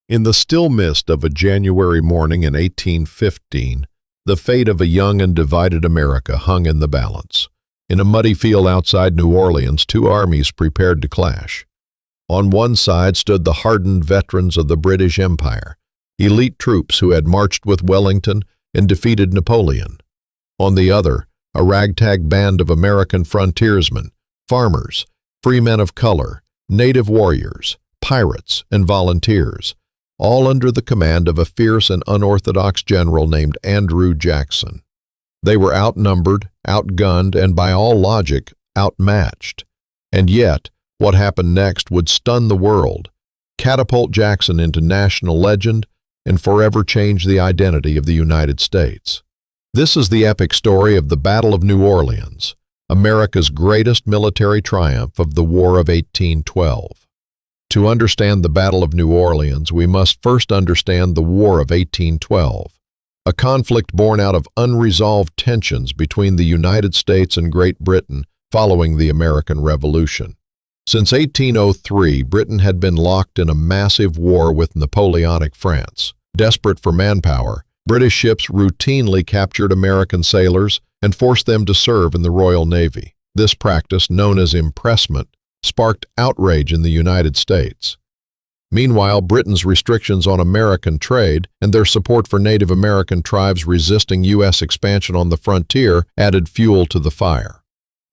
In the still mist of a January morning in 1815, the fate of a young and divided America hung in the balance. In a muddy field outside New Orleans, two armies prepared to clash. On one side stood the hardened veterans of the British Empire, elite troops who had marched with Wellington and defeated Napoleon. On the other, a ragtag band of American frontiersmen, farmers, free men of color, native warriors, pirates, and volunteers, all under the command of a fierce and unorthodox general named Andrew Jackson. They were outnumbered, outgunned, and by all logic, outmatched. And yet, what happened next would stun the world, catapult Jackson into national legend, and forever change the identity of the United States. This is the epic story of the Battle of New Orleans, America's greatest military triumph of the War of 1812. To understand the Battle of New Orleans, we must first understand the War of 1812, a conflict born out of unresolved tensions between the United States and Great Britain following the American Revolution. Since 1803, Britain had been locked in a massive war with Napoleonic France. Desperate for manpower, British ships routinely captured American sailors and forced them to serve in the Royal Navy. This practice, known as impressment, sparked outrage in the United States. Meanwhile, Britain's restrictions on American trade and their support for Native American tribes resisting U.S. expansion on the frontier added fuel to the fire.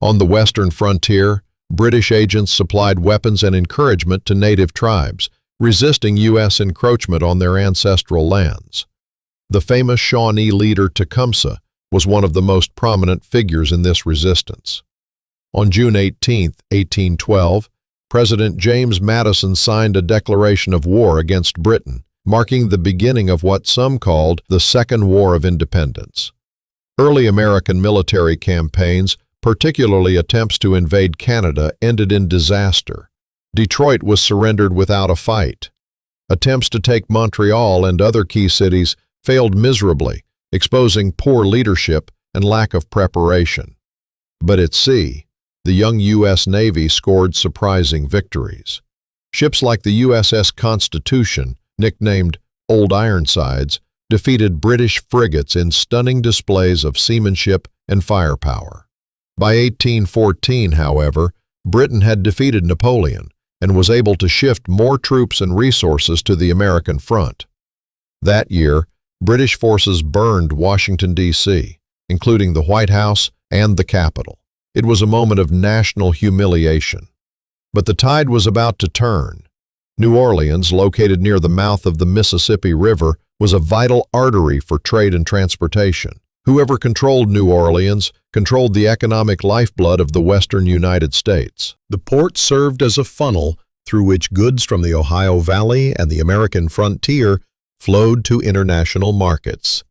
On the western frontier, British agents supplied weapons and encouragement to native tribes, resisting U.S. encroachment on their ancestral lands. The famous Shawnee leader Tecumseh was one of the most prominent figures in this resistance. On June 18, 1812, President James Madison signed a declaration of war against Britain, marking the beginning of what some called the Second War of Independence. Early American military campaigns, particularly attempts to invade Canada, ended in disaster. Detroit was surrendered without a fight. Attempts to take Montreal and other key cities failed miserably, exposing poor leadership and lack of preparation. But at sea, the young U.S. Navy scored surprising victories. Ships like the USS Constitution, nicknamed Old Ironsides, defeated British frigates in stunning displays of seamanship and firepower. By 1814, however, Britain had defeated Napoleon and was able to shift more troops and resources to the American front. That year, British forces burned Washington, D.C., including the White House and the Capitol. It was a moment of national humiliation. But the tide was about to turn. New Orleans, located near the mouth of the Mississippi River, was a vital artery for trade and transportation. Whoever controlled New Orleans controlled the economic lifeblood of the western United States. The port served as a funnel through which goods from the Ohio Valley and the American frontier flowed to international markets.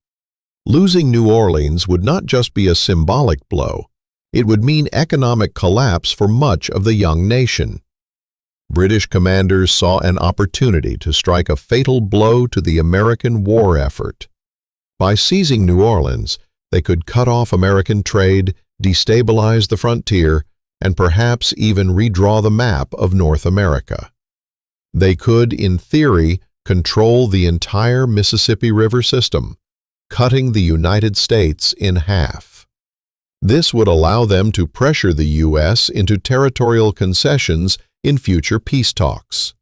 Losing New Orleans would not just be a symbolic blow, it would mean economic collapse for much of the young nation. British commanders saw an opportunity to strike a fatal blow to the American war effort. By seizing New Orleans, they could cut off American trade, destabilize the frontier, and perhaps even redraw the map of North America. They could, in theory, control the entire Mississippi River system, cutting the United States in half. This would allow them to pressure the U.S. into territorial concessions in future peace talks.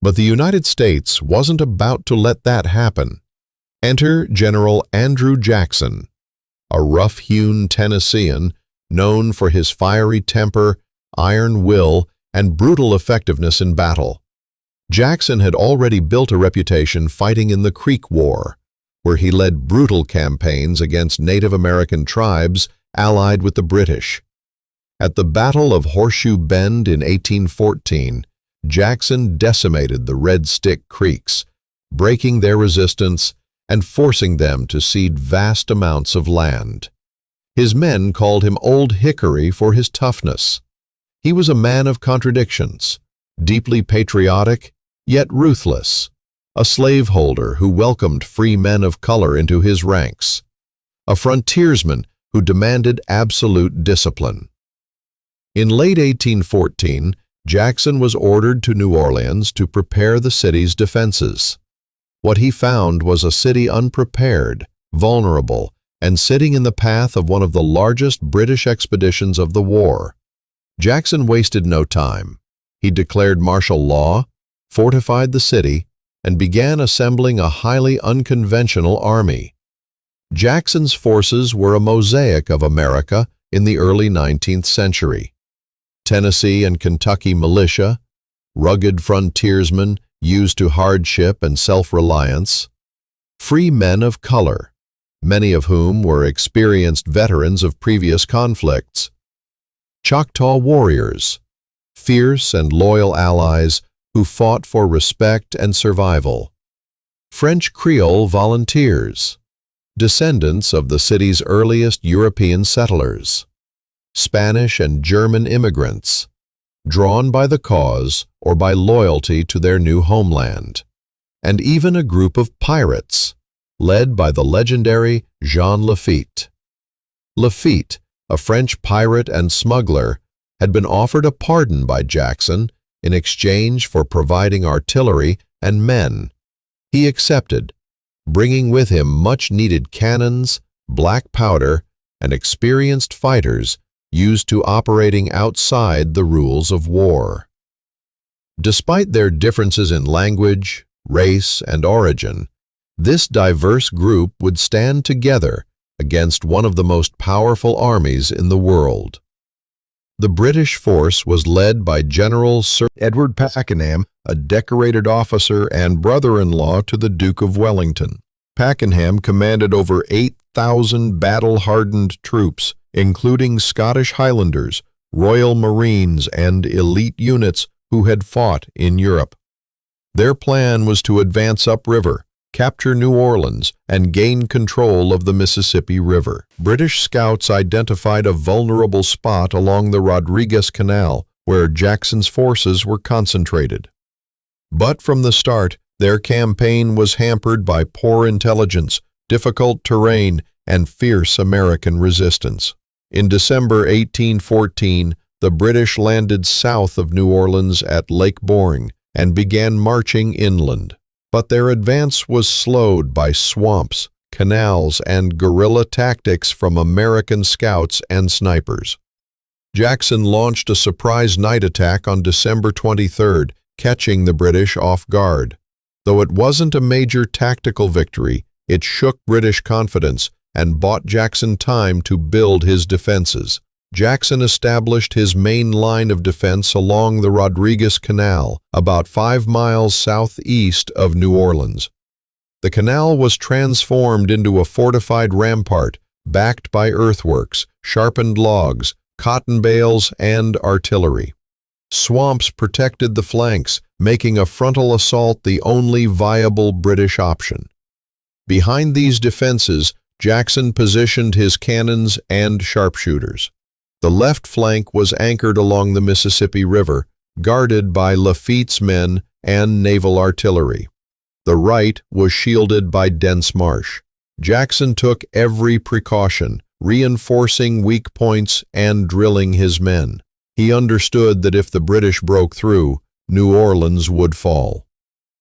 But the United States wasn't about to let that happen. Enter General Andrew Jackson, a rough-hewn Tennessean known for his fiery temper, iron will, and brutal effectiveness in battle. Jackson had already built a reputation fighting in the Creek War, where he led brutal campaigns against Native American tribes allied with the British. At the Battle of Horseshoe Bend in 1814, Jackson decimated the Red Stick Creeks, breaking their resistance and forcing them to cede vast amounts of land. His men called him Old Hickory for his toughness. He was a man of contradictions, deeply patriotic, yet ruthless, a slaveholder who welcomed free men of color into his ranks, a frontiersman who demanded absolute discipline. In late 1814, Jackson was ordered to New Orleans to prepare the city's defenses. What he found was a city unprepared, vulnerable, and sitting in the path of one of the largest British expeditions of the war. Jackson wasted no time. He declared martial law, fortified the city, and began assembling a highly unconventional army. Jackson's forces were a mosaic of America in the early 19th century. Tennessee and Kentucky militia, rugged frontiersmen used to hardship and self-reliance, free men of color, many of whom were experienced veterans of previous conflicts, Choctaw warriors, fierce and loyal allies who fought for respect and survival, French Creole volunteers, descendants of the city's earliest European settlers, Spanish and German immigrants, drawn by the cause or by loyalty to their new homeland, and even a group of pirates, led by the legendary Jean Lafitte. Lafitte, a French pirate and smuggler, had been offered a pardon by Jackson in exchange for providing artillery and men. He accepted, bringing with him much-needed cannons, black powder, and experienced fighters used to operating outside the rules of war. Despite their differences in language, race, and origin, this diverse group would stand together against one of the most powerful armies in the world. The British force was led by General Sir Edward Pakenham, a decorated officer and brother-in-law to the Duke of Wellington. Pakenham commanded over 8,000 battle-hardened troops, including Scottish Highlanders, Royal Marines, and elite units who had fought in Europe. Their plan was to advance upriver, capture New Orleans, and gain control of the Mississippi River. British scouts identified a vulnerable spot along the Rodriguez Canal where Jackson's forces were concentrated. But from the start, their campaign was hampered by poor intelligence, difficult terrain, and fierce American resistance. In December 1814, the British landed south of New Orleans at Lake Boring and began marching inland. But their advance was slowed by swamps, canals, and guerrilla tactics from American scouts and snipers. Jackson launched a surprise night attack on December 23rd, catching the British off guard. Though it wasn't a major tactical victory, it shook British confidence and bought Jackson time to build his defenses. Jackson established his main line of defense along the Rodriguez Canal, about 5 miles southeast of New Orleans. The canal was transformed into a fortified rampart, backed by earthworks, sharpened logs, cotton bales, and artillery. Swamps protected the flanks, making a frontal assault the only viable British option. Behind these defenses, Jackson positioned his cannons and sharpshooters. The left flank was anchored along the Mississippi River, guarded by Lafitte's men and naval artillery. The right was shielded by dense marsh. Jackson took every precaution, reinforcing weak points and drilling his men. He understood that if the British broke through, New Orleans would fall.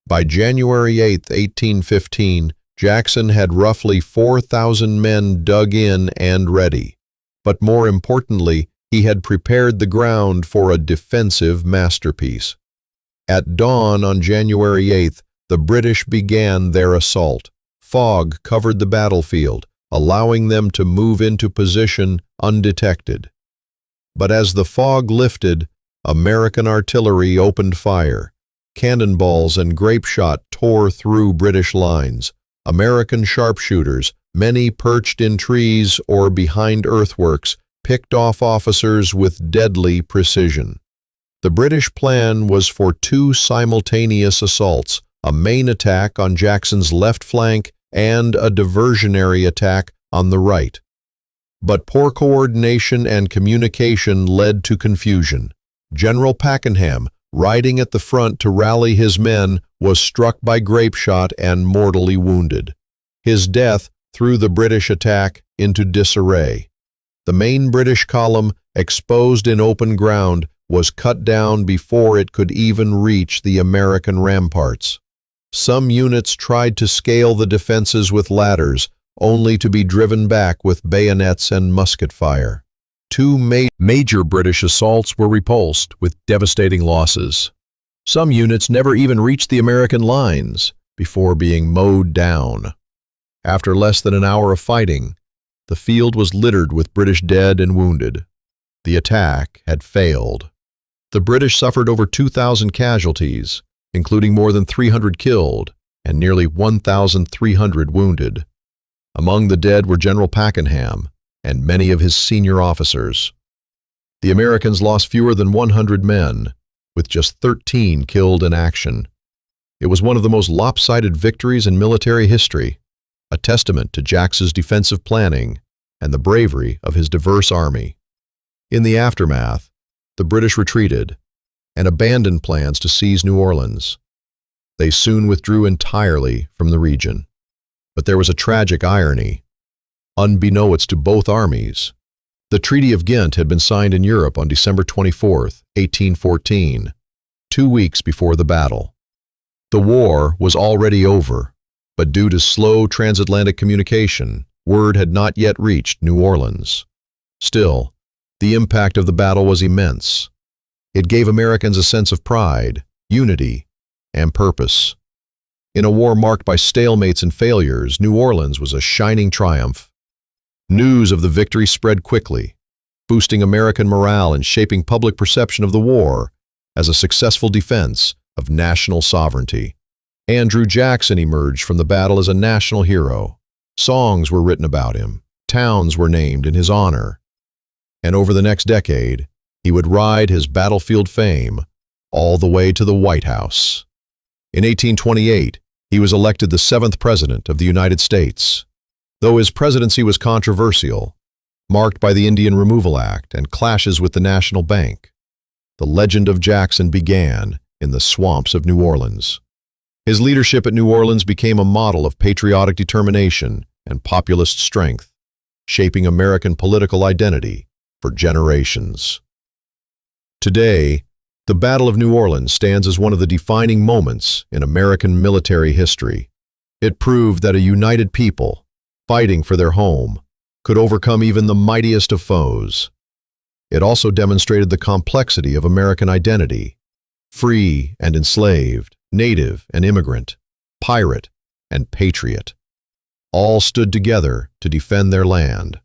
By January 8, 1815, Jackson had roughly 4,000 men dug in and ready. But more importantly, he had prepared the ground for a defensive masterpiece. At dawn on January 8th, the British began their assault. Fog covered the battlefield, allowing them to move into position undetected. But as the fog lifted, American artillery opened fire. Cannonballs and grapeshot tore through British lines. American sharpshooters, many perched in trees or behind earthworks, picked off officers with deadly precision. The British plan was for 2 simultaneous assaults, a main attack on Jackson's left flank and a diversionary attack on the right. But poor coordination and communication led to confusion. General Pakenham, riding at the front to rally his men, was struck by grapeshot and mortally wounded. His death threw the British attack into disarray. The main British column, exposed in open ground, was cut down before it could even reach the American ramparts. Some units tried to scale the defenses with ladders, only to be driven back with bayonets and musket fire. Two major British assaults were repulsed with devastating losses. Some units never even reached the American lines before being mowed down. After less than an hour of fighting, the field was littered with British dead and wounded. The attack had failed. The British suffered over 2,000 casualties, including more than 300 killed and nearly 1,300 wounded. Among the dead were General Pakenham and many of his senior officers. The Americans lost fewer than 100 men, with just 13 killed in action. It was one of the most lopsided victories in military history, a testament to Jackson's defensive planning and the bravery of his diverse army. In the aftermath, the British retreated and abandoned plans to seize New Orleans. They soon withdrew entirely from the region. But there was a tragic irony. Unbeknownst to both armies, the Treaty of Ghent had been signed in Europe on December 24, 1814, 2 weeks before the battle. The war was already over, but due to slow transatlantic communication, word had not yet reached New Orleans. Still, the impact of the battle was immense. It gave Americans a sense of pride, unity, and purpose. In a war marked by stalemates and failures, New Orleans was a shining triumph. News of the victory spread quickly, boosting American morale and shaping public perception of the war as a successful defense of national sovereignty. Andrew Jackson emerged from the battle as a national hero. Songs were written about him, towns were named in his honor, and over the next decade, he would ride his battlefield fame all the way to the White House. In 1828, he was elected the 7th President of the United States. Though his presidency was controversial, marked by the Indian Removal Act and clashes with the National Bank, the legend of Jackson began in the swamps of New Orleans. His leadership at New Orleans became a model of patriotic determination and populist strength, shaping American political identity for generations. Today, the Battle of New Orleans stands as one of the defining moments in American military history. It proved that a united people, fighting for their home, could overcome even the mightiest of foes. It also demonstrated the complexity of American identity: free and enslaved, native and immigrant, pirate and patriot. All stood together to defend their land.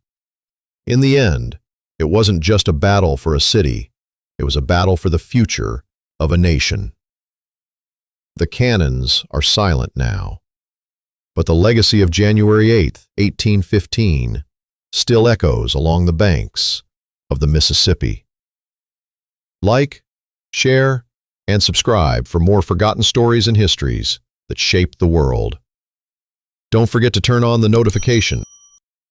In the end, it wasn't just a battle for a city, it was a battle for the future of a nation. The cannons are silent now, but the legacy of January 8, 1815, still echoes along the banks of the Mississippi. Like, share, and subscribe for more forgotten stories and histories that shaped the world. Don't forget to turn on the notification